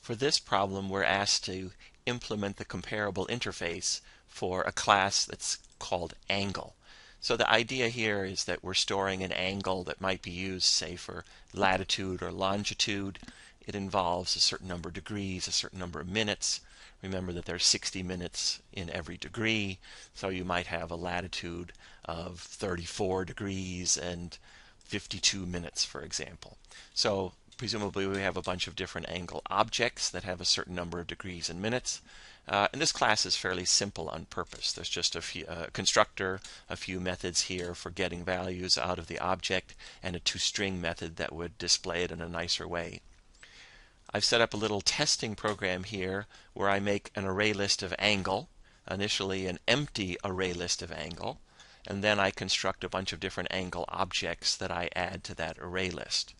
For this problem, we're asked to implement the comparable interface for a class that's called angle. So the idea here is that we're storing an angle that might be used, say, for latitude or longitude. It involves a certain number of degrees, a certain number of minutes. Remember that there's 60 minutes in every degree, so you might have a latitude of 34 degrees and 52 minutes, for example. So presumably we have a bunch of different angle objects that have a certain number of degrees and minutes. And this class is fairly simple on purpose. There's just a constructor, a few methods here for getting values out of the object, and a toString method that would display it in a nicer way. I've set up a little testing program here where I make an array list of angle, initially an empty array list of angle, and then I construct a bunch of different angle objects that I add to that array list.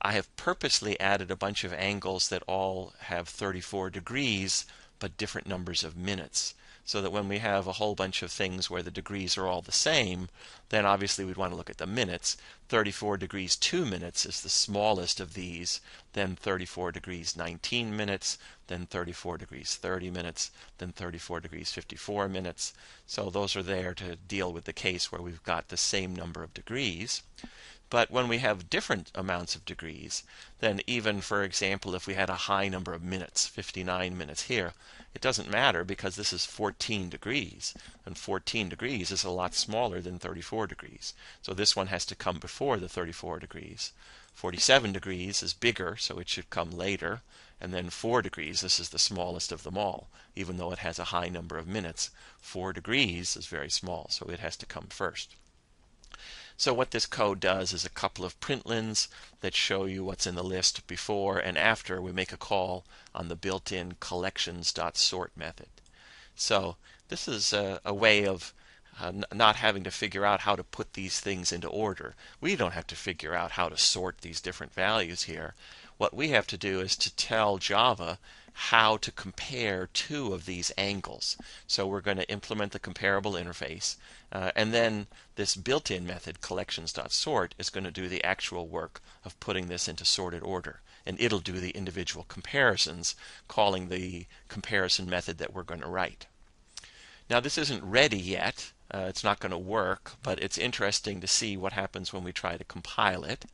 I have purposely added a bunch of angles that all have 34 degrees but different numbers of minutes, so that when we have a whole bunch of things where the degrees are all the same, then obviously we'd want to look at the minutes. 34 degrees 2 minutes is the smallest of these, then 34 degrees 19 minutes, then 34 degrees 30 minutes, then 34 degrees 54 minutes. So those are there to deal with the case where we've got the same number of degrees. But when we have different amounts of degrees, then even, for example, if we had a high number of minutes, 59 minutes here, it doesn't matter because this is 14 degrees. And 14 degrees is a lot smaller than 34 degrees. So this one has to come before the 34 degrees. 47 degrees is bigger, so it should come later. And then 4 degrees, this is the smallest of them all. Even though it has a high number of minutes, 4 degrees is very small, so it has to come first. So what this code does is a couple of printlns that show you what's in the list before and after we make a call on the built-in collections.sort method. So this is a way of not having to figure out how to put these things into order. We don't have to figure out how to sort these different values here. What we have to do is to tell Java how to compare two of these angles. So we're going to implement the comparable interface, and then this built-in method, collections.sort, is going to do the actual work of putting this into sorted order. And it'll do the individual comparisons, calling the comparison method that we're going to write. Now this isn't ready yet. It's not going to work, but it's interesting to see what happens when we try to compile it.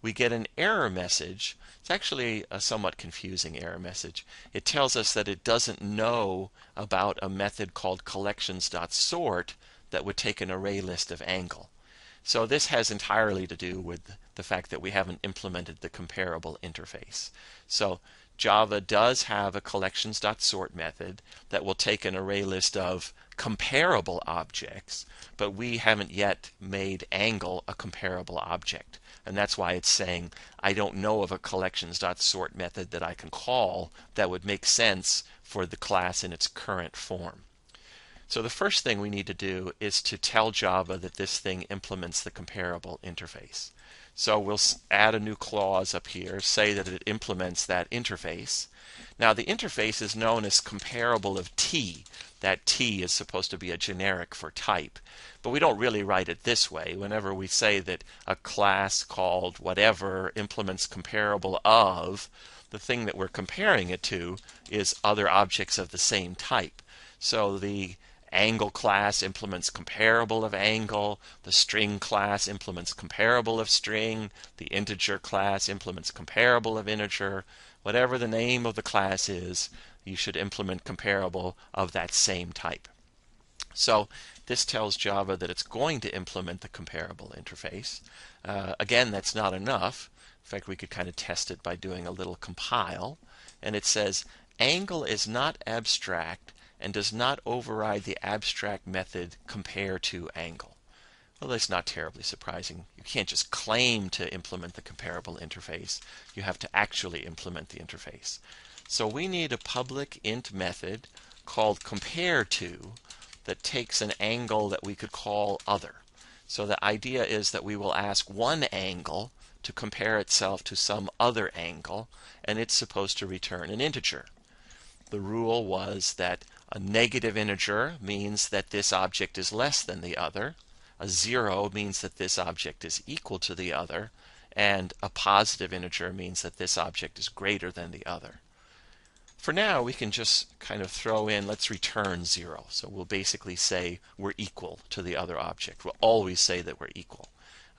We get an error message. It's actually a somewhat confusing error message. It tells us that it doesn't know about a method called collections.sort that would take an array list of angle. So this has entirely to do with the fact that we haven't implemented the comparable interface. So Java does have a collections.sort method that will take an array list of comparable objects, but we haven't yet made angle a comparable object. And that's why it's saying, I don't know of a collections.sort method that I can call that would make sense for the class in its current form. So the first thing we need to do is to tell Java that this thing implements the comparable interface. So we'll add a new clause up here, say that it implements that interface. Now the interface is known as comparable of T. That T is supposed to be a generic for type. But we don't really write it this way. Whenever we say that a class called whatever implements comparable of, the thing that we're comparing it to is other objects of the same type. So the angle class implements comparable of angle, the string class implements comparable of string, the integer class implements comparable of integer. Whatever the name of the class is, you should implement comparable of that same type. So this tells Java that it's going to implement the comparable interface. Again, that's not enough. In fact, we could kind of test it by doing a little compile. And it says, angle is not abstract and does not override the abstract method compare to angle. Well, that's not terribly surprising. You can't just claim to implement the comparable interface. You have to actually implement the interface. So we need a public int method called compareTo that takes an angle that we could call other. So the idea is that we will ask one angle to compare itself to some other angle, and it's supposed to return an integer. The rule was that a negative integer means that this object is less than the other, a 0 means that this object is equal to the other, and a positive integer means that this object is greater than the other. For now, we can just kind of throw in, let's return 0. So we'll basically say we're equal to the other object. We'll always say that we're equal.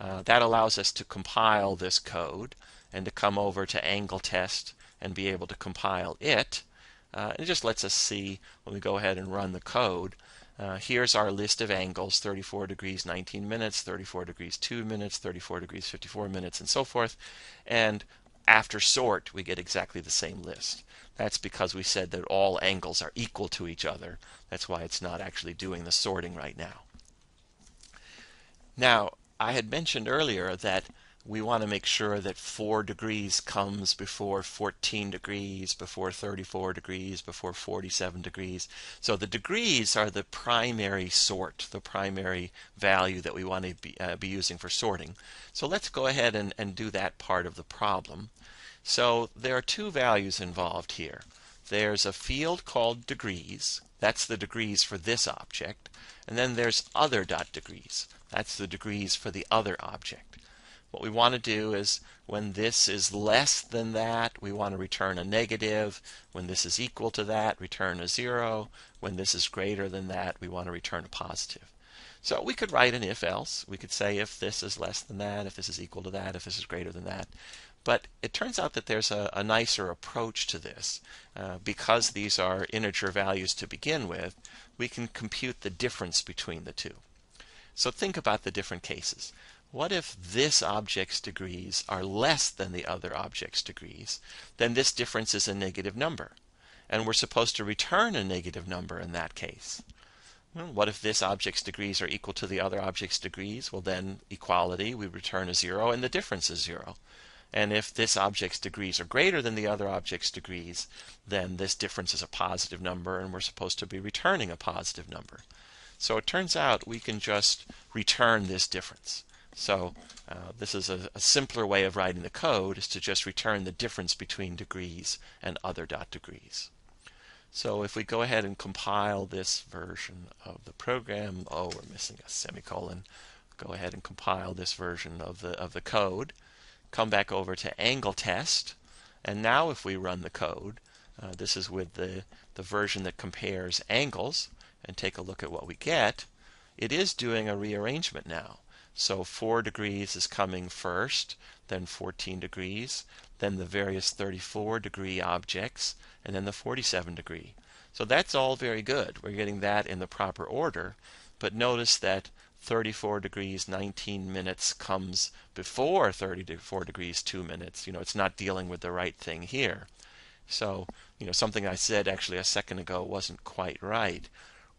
That allows us to compile this code and to come over to angle test and be able to compile it. It just lets us see when we go ahead and run the code. Here's our list of angles: 34 degrees 19 minutes, 34 degrees 2 minutes, 34 degrees 54 minutes, and so forth. And after sort, we get exactly the same list. That's because we said that all angles are equal to each other. That's why it's not actually doing the sorting right now. Now, I had mentioned earlier that we want to make sure that 4 degrees comes before 14 degrees, before 34 degrees, before 47 degrees. So the degrees are the primary sort, the primary value that we want to be using for sorting. So let's go ahead and do that part of the problem. So there are two values involved here. There's a field called degrees. That's the degrees for this object. And then there's other.degrees. That's the degrees for the other object. What we want to do is, when this is less than that, we want to return a negative. When this is equal to that, return a 0. When this is greater than that, we want to return a positive. So we could write an if-else. We could say if this is less than that, if this is equal to that, if this is greater than that. But it turns out that there's a nicer approach to this. Because these are integer values to begin with, we can compute the difference between the two. So think about the different cases. What if this object's degrees are less than the other object's degrees? Then this difference is a negative number. And we're supposed to return a negative number in that case. Well, what if this object's degrees are equal to the other object's degrees? Well, then equality, we return a 0, and the difference is 0. And if this object's degrees are greater than the other object's degrees, then this difference is a positive number, and we're supposed to be returning a positive number. So it turns out we can just return this difference. So this is a simpler way of writing the code, is to just return the difference between degrees and other.degrees. So if we go ahead and compile this version of the program, we're missing a semicolon. Go ahead and compile this version of the code. Come back over to angle test, and now if we run the code, this is with the version that compares angles, and take a look at what we get. It is doing a rearrangement now. So 4 degrees is coming first, then 14 degrees, then the various 34 degree objects, and then the 47 degree. So that's all very good. We're getting that in the proper order, but notice that 34 degrees 19 minutes comes before 34 degrees 2 minutes. It's not dealing with the right thing here. So, something I said actually a second ago wasn't quite right.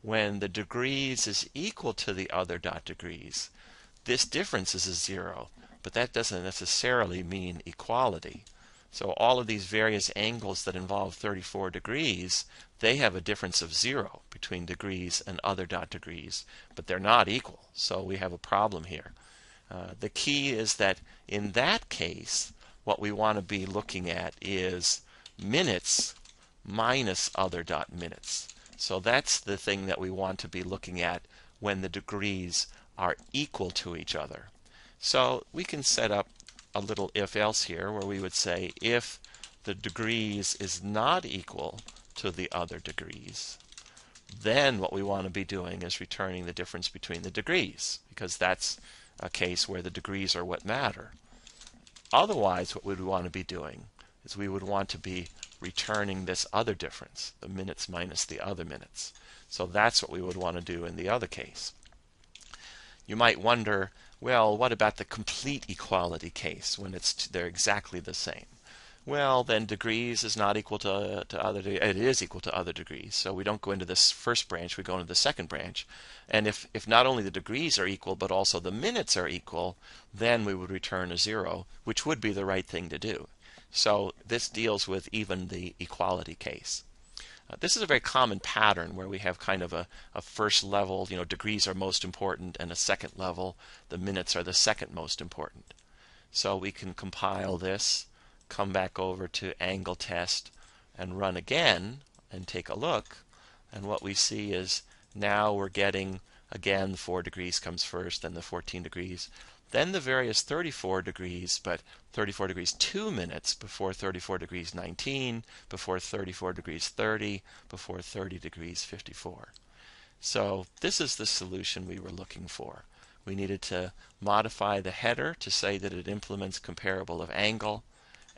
When the degrees is equal to the other.degrees, this difference is a 0, but that doesn't necessarily mean equality. So all of these various angles that involve 34 degrees, they have a difference of 0 between degrees and other.degrees, but they're not equal. So we have a problem here. The key is that in that case, what we want to be looking at is minutes minus other.minutes. So that's the thing that we want to be looking at when the degrees are equal to each other. So we can set up a little if-else here where we would say if the degrees is not equal to the other degrees, then what we want to be doing is returning the difference between the degrees, because that's a case where the degrees are what matter. Otherwise, what we would want to be doing is we would want to be returning this other difference, the minutes minus the other minutes. So that's what we would want to do in the other case. You might wonder, well, what about the complete equality case when they're exactly the same? Well, then degrees is not equal to other, it is equal to other degrees. So we don't go into this first branch, we go into the second branch. And if not only the degrees are equal, but also the minutes are equal, then we would return a 0, which would be the right thing to do. So this deals with even the equality case. This is a very common pattern where we have kind of a first level, degrees are most important, and a second level, the minutes are the second most important. So we can compile this, come back over to angle test, and run again, and take a look. And what we see is now we're getting, again, 4 degrees comes first, then the 14 degrees. then the various 34 degrees, but 34 degrees 2 minutes before 34 degrees 19, before 34 degrees 30, before 30 degrees 54. So this is the solution we were looking for. We needed to modify the header to say that it implements comparable of angle,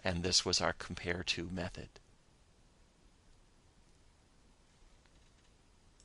and this was our compare to method.